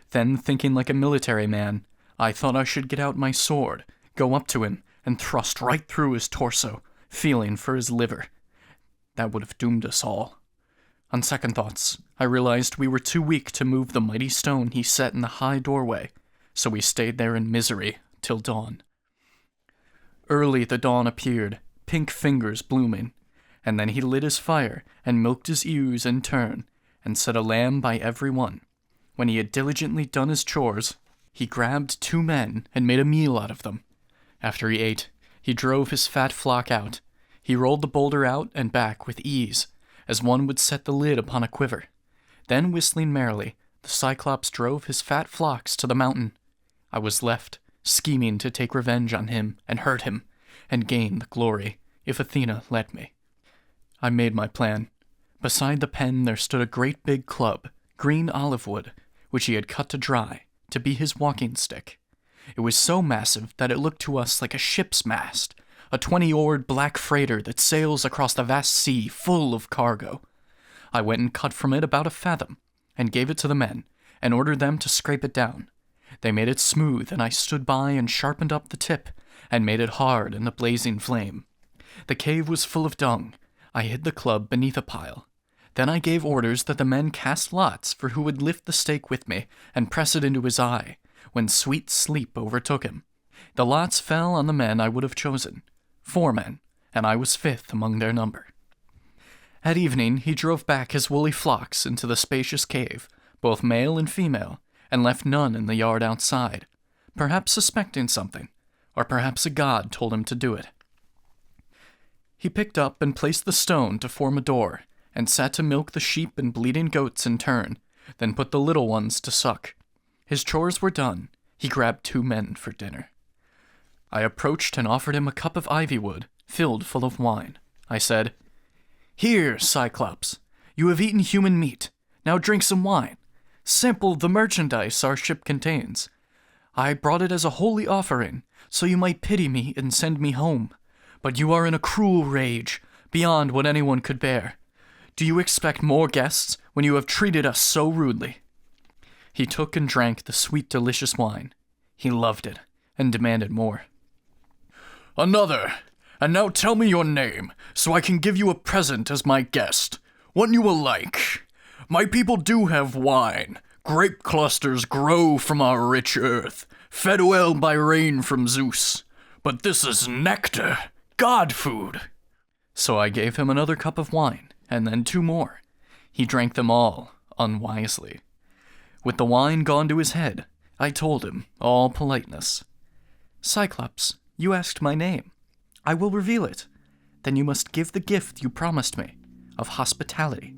Then, thinking like a military man, I thought I should get out my sword, go up to him, and thrust right through his torso, feeling for his liver. That would have doomed us all. On second thoughts, I realized we were too weak to move the mighty stone he set in the high doorway, so we stayed there in misery till dawn. Early the dawn appeared, pink fingers blooming, and then he lit his fire and milked his ewes in turn, and set a lamb by every one. When he had diligently done his chores, he grabbed two men and made a meal out of them. After he ate, he drove his fat flock out. He rolled the boulder out and back with ease, as one would set the lid upon a quiver. Then, whistling merrily, the Cyclops drove his fat flocks to the mountain. I was left, scheming to take revenge on him and hurt him, and gain the glory, if Athena let me. I made my plan. Beside the pen there stood a great big club, green olive wood, which he had cut to dry, to be his walking stick. It was so massive that it looked to us like a ship's mast, a 20-oared black freighter that sails across the vast sea full of cargo. I went and cut from it about a fathom, and gave it to the men, and ordered them to scrape it down. They made it smooth, and I stood by and sharpened up the tip, and made it hard in the blazing flame. The cave was full of dung. I hid the club beneath a pile. Then I gave orders that the men cast lots for who would lift the stake with me and press it into his eye, when sweet sleep overtook him. The lots fell on the men I would have chosen, 4 men, and I was 5th among their number. At evening he drove back his woolly flocks into the spacious cave, both male and female, and left none in the yard outside, perhaps suspecting something, or perhaps a god told him to do it. He picked up and placed the stone to form a door, and sat to milk the sheep and bleating goats in turn, then put the little ones to suck. His chores were done. He grabbed 2 men for dinner. I approached and offered him a cup of ivywood, filled full of wine. I said, "Here, Cyclops, you have eaten human meat. Now drink some wine. Sample the merchandise our ship contains. I brought it as a holy offering, so you might pity me and send me home. But you are in a cruel rage, beyond what anyone could bear. Do you expect more guests when you have treated us so rudely?" He took and drank the sweet, delicious wine. He loved it, and demanded more. "Another, and now tell me your name, so I can give you a present as my guest, one you will like. My people do have wine. Grape clusters grow from our rich earth, fed well by rain from Zeus. But this is nectar, god food." So I gave him another cup of wine, and then 2 more. He drank them all, unwisely. With the wine gone to his head, I told him, all politeness, "Cyclops, you asked my name. I will reveal it. Then you must give the gift you promised me, of hospitality.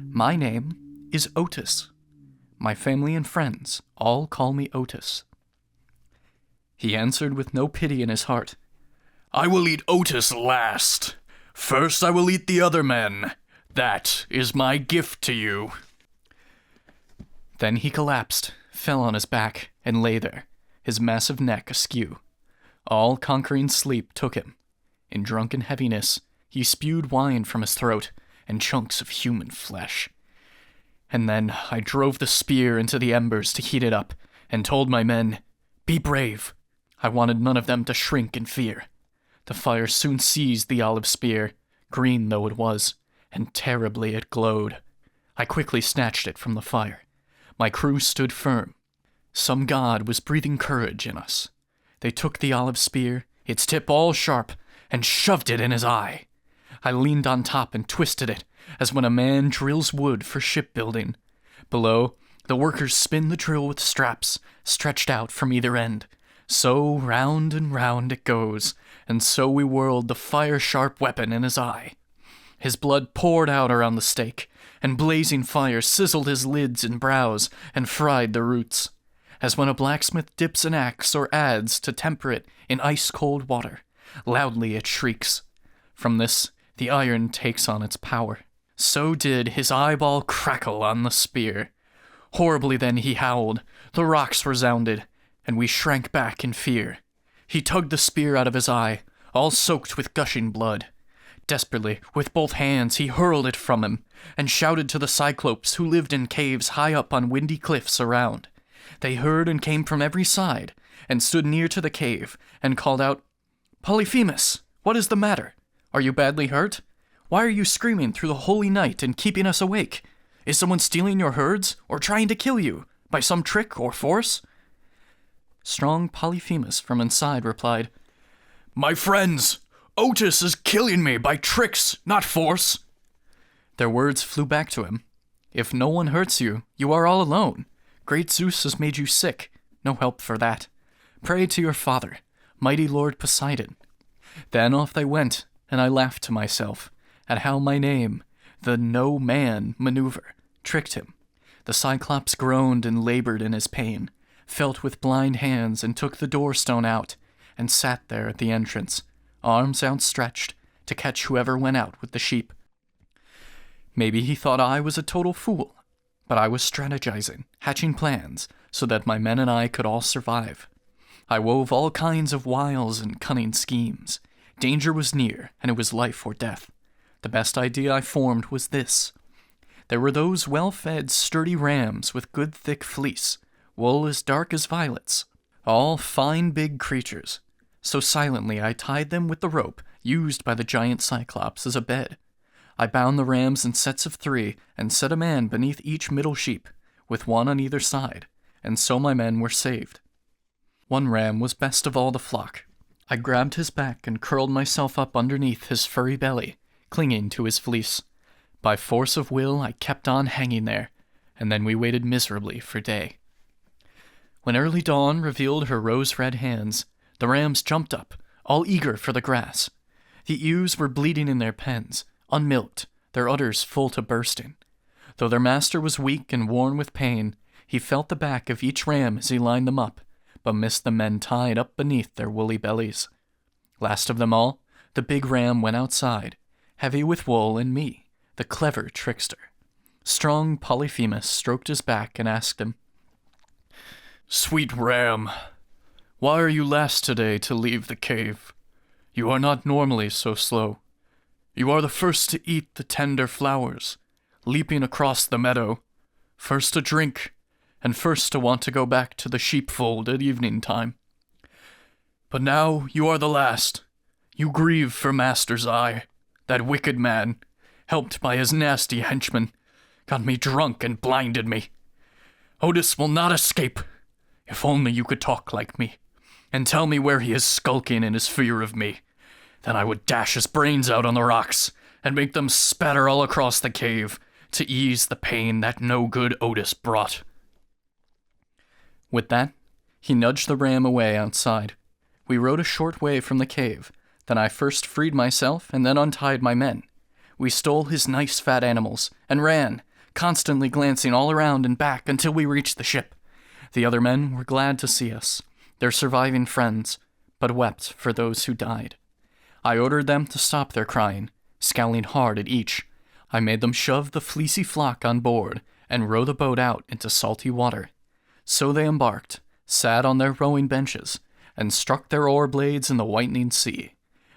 My name is Outis. My family and friends all call me Outis." He answered with no pity in his heart, "I will eat Outis last. First I will eat the other men. That is my gift to you." Then he collapsed, fell on his back, and lay there, his massive neck askew. All-conquering sleep took him. In drunken heaviness, he spewed wine from his throat and chunks of human flesh. And then I drove the spear into the embers to heat it up, and told my men, "Be brave." I wanted none of them to shrink in fear. The fire soon seized the olive spear, green though it was, and terribly it glowed. I quickly snatched it from the fire. My crew stood firm. Some god was breathing courage in us. They took the olive spear, its tip all sharp, and shoved it in his eye. I leaned on top and twisted it, as when a man drills wood for shipbuilding. Below, the workers spin the drill with straps, stretched out from either end. So round and round it goes, and so we whirled the fire-sharp weapon in his eye. His blood poured out around the stake, and blazing fire sizzled his lids and brows and fried the roots. As when a blacksmith dips an axe or adze to temper it in ice-cold water, loudly it shrieks. From this, the iron takes on its power. So did his eyeball crackle on the spear. Horribly then he howled, the rocks resounded, and we shrank back in fear. He tugged the spear out of his eye, all soaked with gushing blood. Desperately, with both hands, he hurled it from him, and shouted to the cyclopes who lived in caves high up on windy cliffs around. They heard and came from every side, and stood near to the cave, and called out, "Polyphemus, what is the matter? Are you badly hurt? Why are you screaming through the holy night and keeping us awake? Is someone stealing your herds, or trying to kill you, by some trick or force?" Strong Polyphemus from inside replied, "My friends, Outis is killing me by tricks, not force." Their words flew back to him. "If no one hurts you, you are all alone. Great Zeus has made you sick. No help for that. Pray to your father, mighty Lord Poseidon." Then off they went, and I laughed to myself at how my name, the No Man maneuver, tricked him. The Cyclops groaned and labored in his pain, felt with blind hands and took the doorstone out, and sat there at the entrance, arms outstretched, to catch whoever went out with the sheep. Maybe he thought I was a total fool, but I was strategizing, hatching plans, so that my men and I could all survive. I wove all kinds of wiles and cunning schemes. Danger was near, and it was life or death. The best idea I formed was this. There were those well-fed, sturdy rams with good thick fleece, wool as dark as violets, all fine big creatures. So silently I tied them with the rope used by the giant Cyclops as a bed. I bound the rams in sets of 3 and set a man beneath each middle sheep, with one on either side, and so my men were saved. One ram was best of all the flock. I grabbed his back and curled myself up underneath his furry belly, clinging to his fleece. By force of will I kept on hanging there, and then we waited miserably for day. When early dawn revealed her rose-red hands, the rams jumped up, all eager for the grass. The ewes were bleeding in their pens, unmilked, their udders full to bursting. Though their master was weak and worn with pain, he felt the back of each ram as he lined them up, but missed the men tied up beneath their woolly bellies. Last of them all, the big ram went outside, heavy with wool and me, the clever trickster. Strong Polyphemus stroked his back and asked him, "Sweet ram, why are you last today to leave the cave? You are not normally so slow. You are the first to eat the tender flowers, leaping across the meadow, first to drink, and first to want to go back to the sheepfold at evening time. But now you are the last. You grieve for Master's eye. That wicked man, helped by his nasty henchmen, got me drunk and blinded me. Otis will not escape. If only you could talk like me, and tell me where he is skulking in his fear of me. Then I would dash his brains out on the rocks, and make them spatter all across the cave, to ease the pain that no good Otis brought. With that, he nudged the ram away outside. We rode a short way from the cave. Then I first freed myself and then untied my men. We stole his nice fat animals and ran, constantly glancing all around and back until we reached the ship. The other men were glad to see us, their surviving friends, but wept for those who died. I ordered them to stop their crying, scowling hard at each. I made them shove the fleecy flock on board and row the boat out into salty water. So they embarked, sat on their rowing benches, and struck their oar blades in the whitening sea.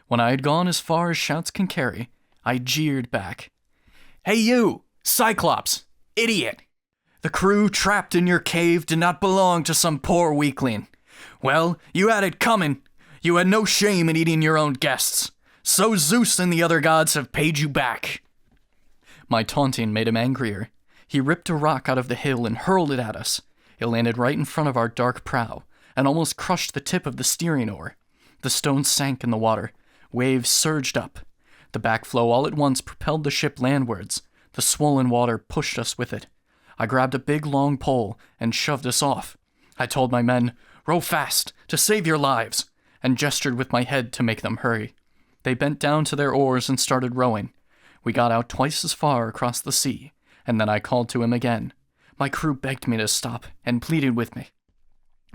When I had gone as far as shouts can carry, I jeered back. "Hey you, Cyclops! Idiot! The crew trapped in your cave did not belong to some poor weakling. Well, you had it coming. You had no shame in eating your own guests. So Zeus and the other gods have paid you back." My taunting made him angrier. He ripped a rock out of the hill and hurled it at us. It landed right in front of our dark prow, and almost crushed the tip of the steering oar. The stone sank in the water. Waves surged up. The backflow all at once propelled the ship landwards. The swollen water pushed us with it. I grabbed a big long pole and shoved us off. I told my men, "Row fast, to save your lives," and gestured with my head to make them hurry. They bent down to their oars and started rowing. We got out twice as far across the sea, and then I called to him again. My crew begged me to stop and pleaded with me.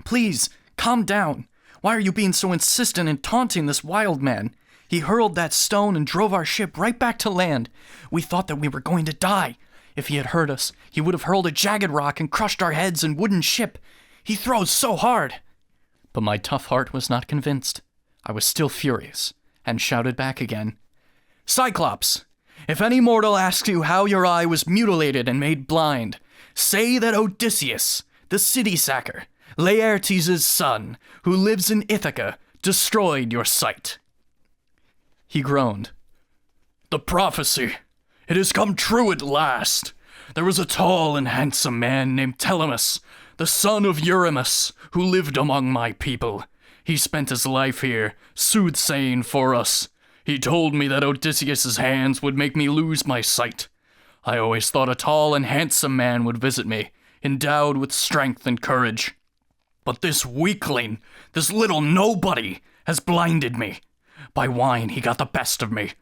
"Please, calm down. Why are you being so insistent in taunting this wild man? He hurled that stone and drove our ship right back to land. We thought that we were going to die. If he had heard us, he would have hurled a jagged rock and crushed our heads and wooden ship. He throws so hard." But my tough heart was not convinced. I was still furious, and shouted back again, "Cyclops, if any mortal asks you how your eye was mutilated and made blind, say that Odysseus, the city sacker, Laertes' son, who lives in Ithaca, destroyed your sight." He groaned. "The prophecy! It has come true at last! There was a tall and handsome man named Telemus, the son of Eurymus, who lived among my people. He spent his life here, soothsaying for us. He told me that Odysseus' hands would make me lose my sight. I always thought a tall and handsome man would visit me, endowed with strength and courage. But this weakling, this little nobody, has blinded me. By wine he got the best of me.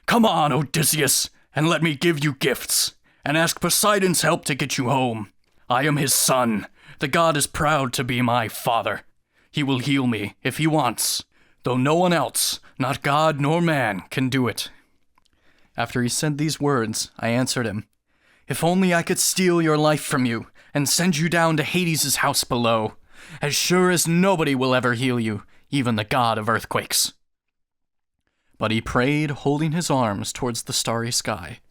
Come on, Odysseus, and let me give you gifts, and ask Poseidon's help to get you home. I am his son. The god is proud to be my father. He will heal me if he wants, though no one else, not god nor man, can do it." After he said these words, I answered him, "If only I could steal your life from you and send you down to Hades' house below. As sure as nobody will ever heal you, even the god of earthquakes." But he prayed, holding his arms towards the starry sky.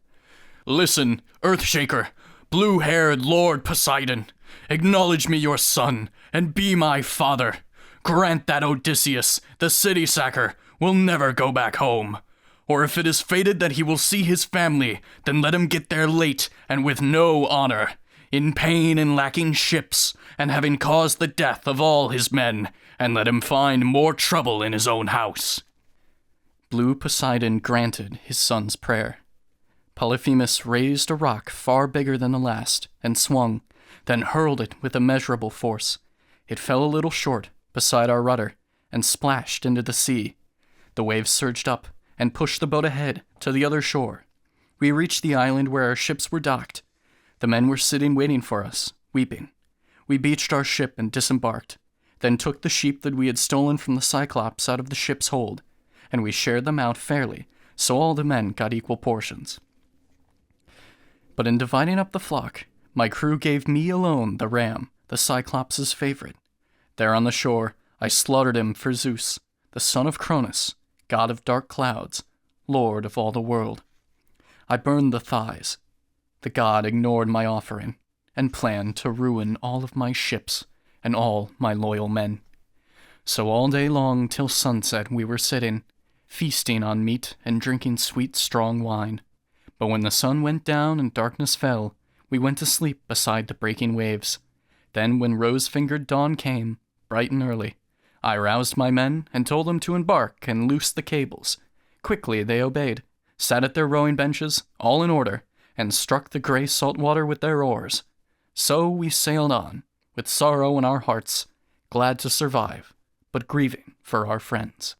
"Listen, Earthshaker, blue-haired Lord Poseidon, acknowledge me your son, and be my father. Grant that Odysseus, the city sacker, will never go back home. Or if it is fated that he will see his family, then let him get there late and with no honor, in pain and lacking ships, and having caused the death of all his men, and let him find more trouble in his own house." Blue Poseidon granted his son's prayer. Polyphemus raised a rock far bigger than the last, and swung, then hurled it with immeasurable force. It fell a little short, beside our rudder, and splashed into the sea. The waves surged up, and pushed the boat ahead, to the other shore. We reached the island where our ships were docked. The men were sitting waiting for us, weeping. We beached our ship and disembarked, then took the sheep that we had stolen from the Cyclops out of the ship's hold, and we shared them out fairly, so all the men got equal portions. But in dividing up the flock, my crew gave me alone the ram, the Cyclops' favorite. There on the shore, I slaughtered him for Zeus, the son of Cronus, god of dark clouds, lord of all the world. I burned the thighs. The god ignored my offering, and planned to ruin all of my ships and all my loyal men. So all day long till sunset we were sitting, feasting on meat and drinking sweet strong wine. But when the sun went down and darkness fell, we went to sleep beside the breaking waves. Then when rose-fingered dawn came, bright and early, I roused my men and told them to embark and loose the cables. Quickly they obeyed, sat at their rowing benches, all in order, and struck the grey salt water with their oars. So we sailed on, with sorrow in our hearts, glad to survive, but grieving for our friends.